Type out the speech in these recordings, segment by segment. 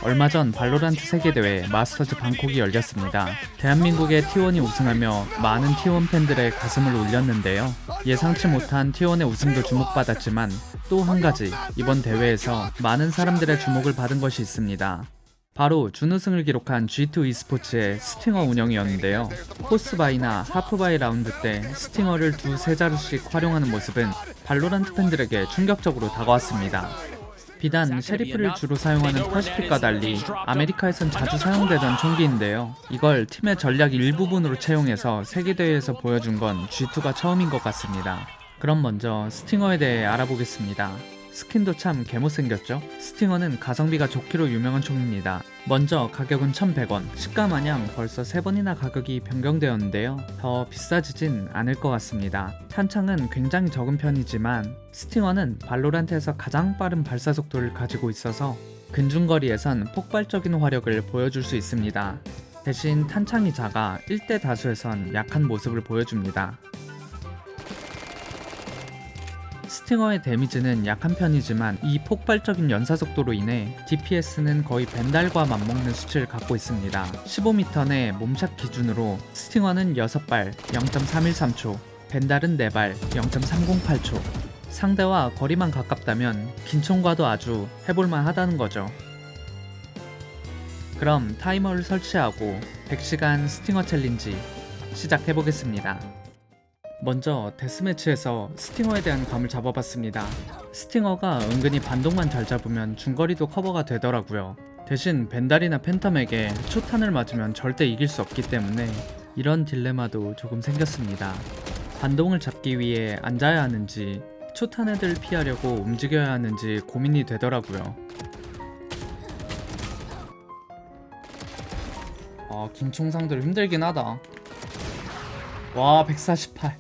얼마 전 발로란트 세계대회 마스터즈 방콕이 열렸습니다. 대한민국의 T1이 우승하며 많은 T1 팬들의 가슴을 울렸는데요. 예상치 못한 T1의 우승도 주목받았지만 또 한 가지 이번 대회에서 많은 사람들의 주목을 받은 것이 있습니다. 바로 준우승을 기록한 G2 e스포츠의 스팅어 운영이었는데요. 포스바이나 하프바이 라운드 때 스팅어를 두세 자루씩 활용하는 모습은 발로란트 팬들에게 충격적으로 다가왔습니다. 비단 셰리프를 주로 사용하는 퍼시픽과 달리 아메리카에선 자주 사용되던 총기인데요. 이걸 팀의 전략 일부분으로 채용해서 세계대회에서 보여준 건 G2가 처음인 것 같습니다. 그럼 먼저 스팅어에 대해 알아보겠습니다. 스킨도 참 개못생겼죠? 스팅어는 가성비가 좋기로 유명한 총입니다. 먼저 가격은 1,100원, 시가마냥 벌써 3번이나 가격이 변경되었는데요. 더 비싸지진 않을 것 같습니다. 탄창은 굉장히 적은 편이지만 스팅어는 발로란트에서 가장 빠른 발사 속도를 가지고 있어서 근중거리에선 폭발적인 화력을 보여줄 수 있습니다. 대신 탄창이 작아 1대 다수에선 약한 모습을 보여줍니다. 스팅어의 데미지는 약한 편이지만 이 폭발적인 연사 속도로 인해 DPS는 거의 벤달과 맞먹는 수치를 갖고 있습니다. 15m 내 몸샷 기준으로 스팅어는 6발 0.313초, 벤달은 4발 0.308초. 상대와 거리만 가깝다면 긴 총과도 아주 해볼만 하다는 거죠. 그럼 타이머를 설치하고 100시간 스팅어 챌린지 시작해보겠습니다. 먼저 데스매치에서 스팅어에 대한 감을 잡아봤습니다. 스팅어가 은근히 반동만 잘 잡으면 중거리도 커버가 되더라고요. 대신 벤달이나 팬텀에게 초탄을 맞으면 절대 이길 수 없기 때문에 이런 딜레마도 조금 생겼습니다. 반동을 잡기 위해 앉아야 하는지 초탄 애들 피하려고 움직여야 하는지 고민이 되더라고요. 긴총 상대로 힘들긴 하다. 와, 148.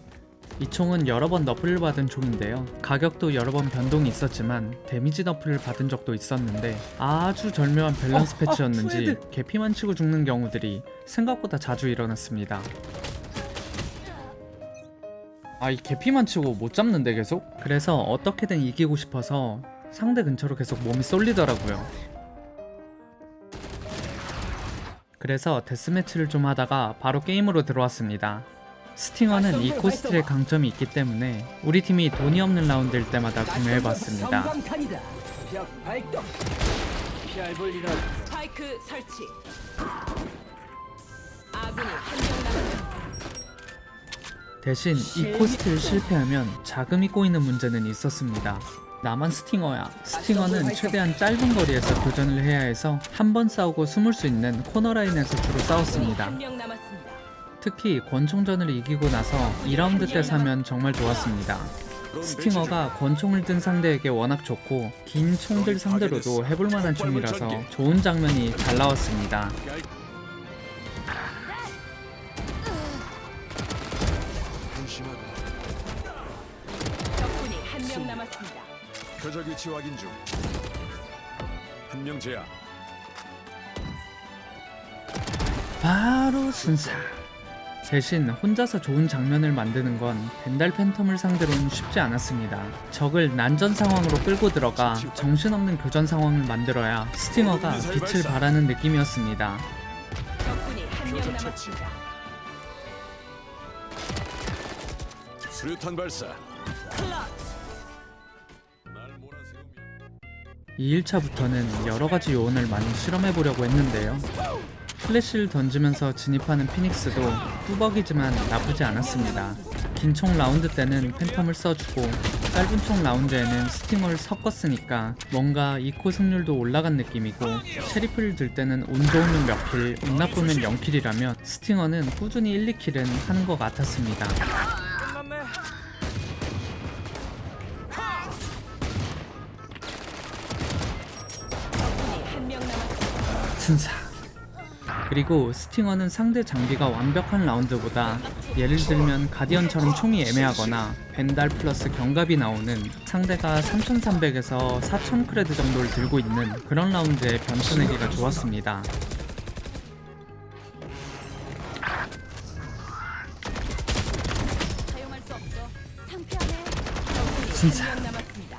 이 총은 여러 번 너프를 받은 총인데요. 가격도 여러 번 변동이 있었지만 데미지 너프를 받은 적도 있었는데 아주 절묘한 밸런스 패치였는지 개피만 치고 죽는 경우들이 생각보다 자주 일어났습니다. 이 개피만 치고 못 잡는데 계속? 그래서 어떻게든 이기고 싶어서 상대 근처로 계속 몸이 쏠리더라고요. 그래서 데스매치를 좀 하다가 바로 게임으로 들어왔습니다. 스팅어는 이 코스트의 강점이 있기 때문에 우리 팀이 돈이 없는 라운드일 때마다 구매해봤습니다. 스파이크 설치. 아군이 한명 남았습니다. 대신 이 코스트를 실패하면 자금이 꼬이는 문제는 있었습니다. 나만 스팅어야. 스팅어는 최대한 짧은 거리에서 교전을 해야 해서 한 번 싸우고 숨을 수 있는 코너라인에서 주로 싸웠습니다. 한명 남았습니다. 특히 권총전을 이기고 나서 2라운드 때 사면 정말 좋았습니다. 스팅어가 권총을 든 상대에게 워낙 좋고 긴 총들 상대로도 해볼만한 총이라서 좋은 장면이 잘 나왔습니다. 적군이 한명 남았습니다. 표적 위치 확인 중. 한 명 제압. 바로 순사. 대신 혼자서 좋은 장면을 만드는 건 벤달 팬텀을 상대로는 쉽지 않았습니다. 적을 난전 상황으로 끌고 들어가 정신없는 교전 상황을 만들어야 스팅어가 빛을 발하는 느낌이었습니다. 적군이 한명 남았습니다. 수류탄 발사. 이 1차부터는 여러가지 요원을 많이 실험해보려고 했는데요. 플래시를 던지면서 진입하는 피닉스도 뚜벅이지만 나쁘지 않았습니다. 긴 총 라운드 때는 팬텀을 써주고 짧은 총 라운드에는 스팅어를 섞었으니까 뭔가 2코 승률도 올라간 느낌이고 셰리프를 들 때는 운 좋으면 몇 킬, 운 나쁘면 0킬이라면 스팅어는 꾸준히 1, 2킬은 하는 것 같았습니다. 적군이 한명 남았습니다. 순사. 그리고 스팅어는 상대 장비가 완벽한 라운드보다 예를 들면 가디언처럼 총이 애매하거나 벤달 플러스 경갑이 나오는 상대가 3300에서 4000 크레드 정도를 들고 있는 그런 라운드에 변수 내기가 좋았습니다. 사용할 수 없어. 상쾌하네. 적군이 순사. 한명 남았습니다.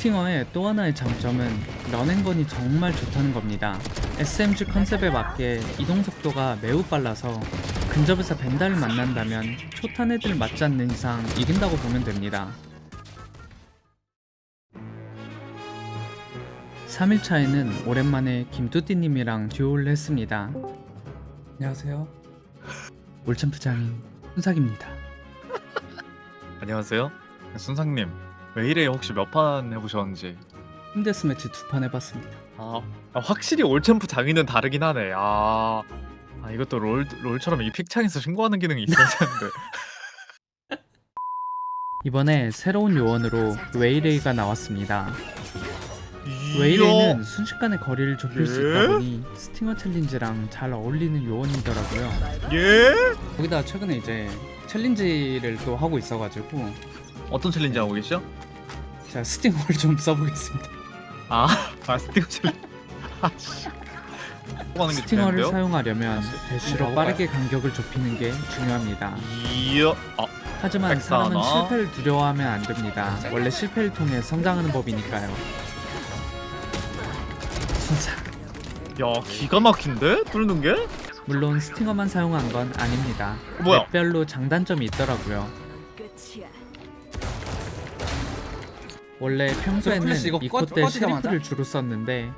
스팅어의 또 하나의 장점은 런앤건이 정말 좋다는 겁니다. SMG 컨셉에 맞게 이동 속도가 매우 빨라서 근접에서 벤달을 만난다면 초탄 애들 맞지 않는 이상 이긴다고 보면 됩니다. 3일차에는 오랜만에 김뚜띠님이랑 듀오를 했습니다. 안녕하세요. 올챔프 장인 순삭입니다. 안녕하세요. 순상님, 왜 이래 혹시 몇 판 해보셨는지? 팀데스매치 2판 해봤습니다. 확실히 올챔프 장인은 다르긴 하네. 이것도 롤처럼 이 픽창에서 신고하는 기능이 있어야 되는데. 이번에 새로운 요원으로 웨이레이가 나왔습니다. 웨이레이는 순식간에 거리를 좁힐 수 있다 보니 스팅어 챌린지랑 잘 어울리는 요원이더라고요. 예? 거기다 최근에 이제 챌린지를 또 하고 있어가지고 어떤 챌린지 하고 계시죠? 제가 스팅어를 좀 써보겠습니다. 스팅어 챌린지. 하는 게 스팅어를 중요한데요? 사용하려면 대쉬로 빠르게 간격을 좁히는 게 중요합니다. 이야. 하지만 백사 사람은 하나. 실패를 두려워하면 안 됩니다. 원래 실패를 통해 성장하는 법이니까요. 순삭. 야, 기가 막힌데? 뚫는 게? 물론 스팅어만 사용한 건 아닙니다. 뭐야? 맵별로 장단점이 있더라고요. 끝이야. 원래 평소에는 플래시 이거 이코 때 꺼지자마자? 셰리프를 주로 썼는데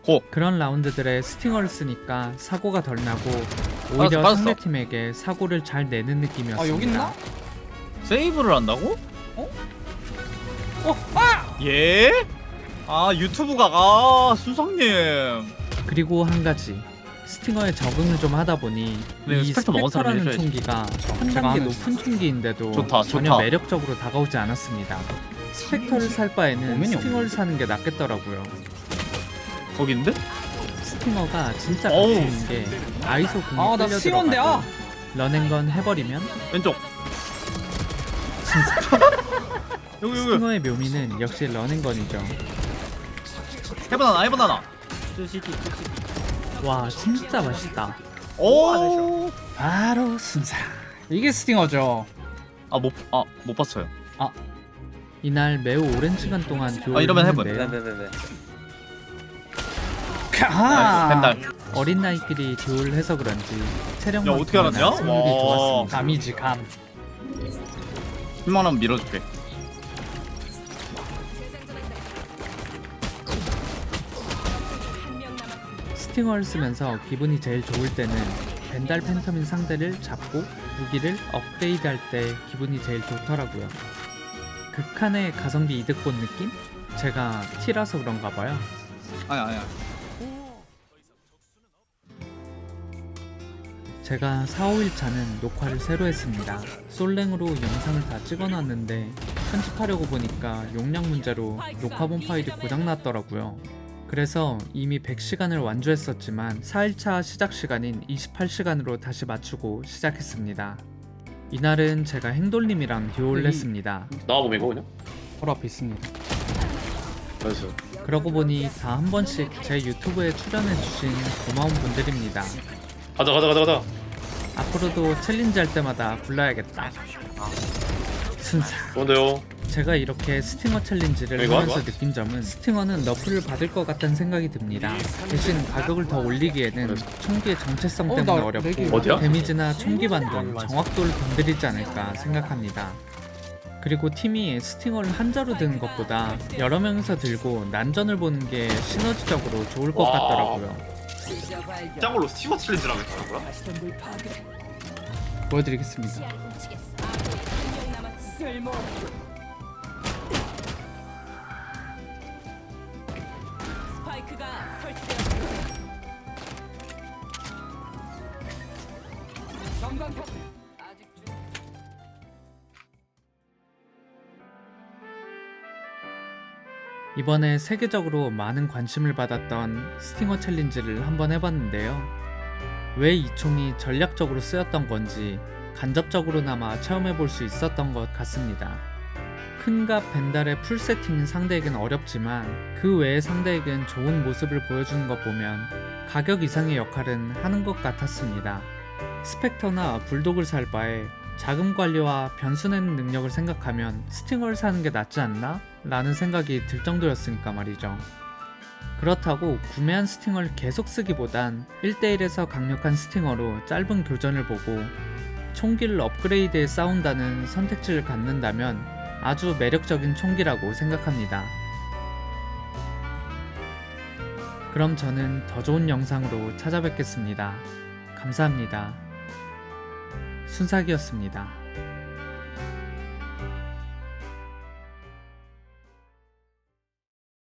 고. 그런 라운드들에 스팅어를 쓰니까 사고가 덜 나고 오히려 빠졌어. 상대팀에게 사고를 잘 내는 느낌이었습니다. 여기 있나? 세이브를 한다고? 아! 예? 유튜브가 순성님. 그리고 한 가지 스팅어에 적응을 좀 하다 보니 네, 이 스펙터 먹은 사람이 스펙터라는 해줘야지. 총기가 한 제가 단계 하는 높은 총기인데도 좋다, 전혀 좋다. 매력적으로 다가오지 않았습니다. 스펙터를 살 바에는 오면이 스팅어를 사는 게 낫겠더라고요. 거긴데? 스팅어가 진짜 어우. 가치 있는 게 아이소 궁이 나 끌려 스팅어인데, 들어가도 런앤건 해버리면 왼쪽. 여기. 스팅어의 묘미는 역시 런앤건이죠. 해보나나. 와 진짜 맛있다. 오. 바로 순삭. 이게 스팅어죠. 못 봤어요. 이날 매우 오랜 시간 동안 듀오를 이러면 해본. 했는데요. 벤달. 어린 나이끼리 듀오를 해서 그런지 체력 야, 어떻게 알았냐? 승률이 와. 좋았습니다. 감이지 감. 10만원 밀어줄게. 한 명 남았습니다. 스팅어를 쓰면서 기분이 제일 좋을 때는 벤달 팬텀인 상대를 잡고 무기를 업그레이드할 때 기분이 제일 좋더라고요. 극한의 가성비 이득 본 느낌? 제가 T라서 그런가 봐요. 아니야. 제가 4, 5일차는 녹화를 새로 했습니다. 솔랭으로 영상을 다 찍어놨는데 편집하려고 보니까 용량 문제로 녹화본 파일이 고장났더라고요. 그래서 이미 100시간을 완주했었지만 4일차 시작 시간인 28시간으로 다시 맞추고 시작했습니다. 이날은 제가 행돌님이랑 듀오를 했습니다. 나와보면 이거거든요? 바로 앞에 있습니다. 나이스. 그러고 보니 다 한 번씩 제 유튜브에 출연해주신 고마운 분들입니다. 가자. 앞으로도 챌린지 할 때마다 불러야겠다. 순삭. 좋은데요? 제가 이렇게 스팅어 챌린지를 이거 하면서 하고? 느낀 점은 스팅어는 너프를 받을 것 같다는 생각이 듭니다. 대신 가격을 더 올리기에는 총기의 정체성 때문에 나 어렵고 렉이 어디야? 데미지나 총기 반동, 정확도를 건드리지 않을까 생각합니다. 그리고 팀이 스팅어를 한자로 드는 것보다 여러 명이서 들고 난전을 보는 게 시너지적으로 좋을 것 와. 같더라고요. 짱으로 스티머 챌린지라고 했더라고요? 보여드리겠습니다. 한 명 남았습니다. 스파이크가 설치되었습니다. 이번에 세계적으로 많은 관심을 받았던 스팅어 챌린지를 한번 해봤는데요. 왜 이 총이 전략적으로 쓰였던 건지 간접적으로나마 체험해볼 수 있었던 것 같습니다. 큰갑 벤달의 풀 세팅은 상대에겐 어렵지만 그 외의 상대에겐 좋은 모습을 보여주는 것 보면 가격 이상의 역할은 하는 것 같았습니다. 스펙터나 불독을 살 바에 자금 관리와 변수 내는 능력을 생각하면 스팅어를 사는 게 낫지 않나? 라는 생각이 들 정도였으니까 말이죠. 그렇다고 구매한 스팅어를 계속 쓰기보단 1대1에서 강력한 스팅어로 짧은 교전을 보고 총기를 업그레이드해 싸운다는 선택지를 갖는다면 아주 매력적인 총기라고 생각합니다. 그럼 저는 더 좋은 영상으로 찾아뵙겠습니다. 감사합니다. 순삭이었습니다.